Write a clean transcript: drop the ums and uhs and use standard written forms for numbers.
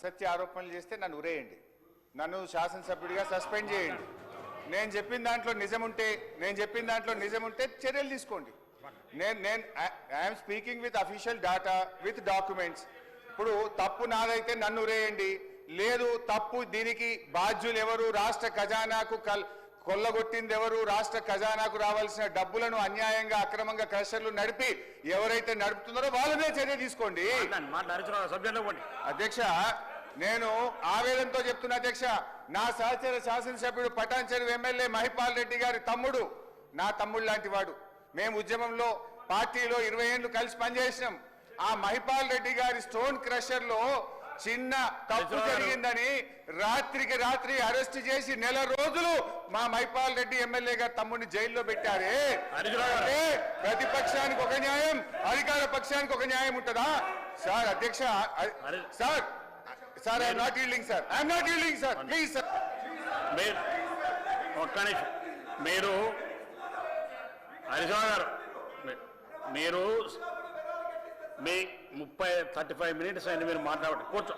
సత్య ఆరోపణలు చేస్తే నన్ను ఉరేయండి, నన్ను శాసనసభ్యుడిగా సస్పెండ్ చేయండి. నేను చెప్పిన దాంట్లో నిజం ఉంటే చర్యలు తీసుకోండి. I'm speaking with official data with documents. ఇప్పుడు తప్పు నాదైతే నన్ను ఉరేయండి, లేదు తప్పు దీనికి బాధ్యులు ఎవరు, రాష్ట్ర ఖజానాకు కొల్లగొట్టింది ఎవరు, రాష్ట్ర ఖజానాకు రావాల్సిన డబ్బులను అన్యాయంగా అక్రమంగా క్రషర్లు నడిపి ఎవరైతే నడుపుతున్నారో వాళ్ళనే చర్య తీసుకోండి. అధ్యక్ష, నేను ఆవేదనతో చెప్తున్నా అధ్యక్ష, నా సహచర శాసనసభ్యుడు పటాన్చెరు ఎమ్మెల్యే మహిపాల్ రెడ్డి గారి తమ్ముడు నా తమ్ముడు లాంటి వాడు. మేము ఉద్యమంలో పార్టీలో 20 ఏళ్లు కలిసి పనిచేసినాం. ఆ మహిపాల్ రెడ్డి గారి స్టోన్ క్రషర్ లో చిన్న తప్పు జరిగిందని రాత్రికి రాత్రి అరెస్ట్ చేసి 1 నెల రోజులు మా మహిపాల్ రెడ్డి ఎమ్మెల్యే గారు తమ్ముడిని జైల్లో పెట్టారే. ప్రతిపక్షానికి ఒక న్యాయం, అధికార పక్షానికి ఒక న్యాయం ఉంటుందా? సార్ అధ్యక్ష, sir I'm not yielding sir, please sir. ఒక్క నిమిషం, మీరు హరీశ్రావు గారు, మీరు మీ 35 మినిట్స్ అయింది, మీరు మాట్లాడండి, కూర్చో.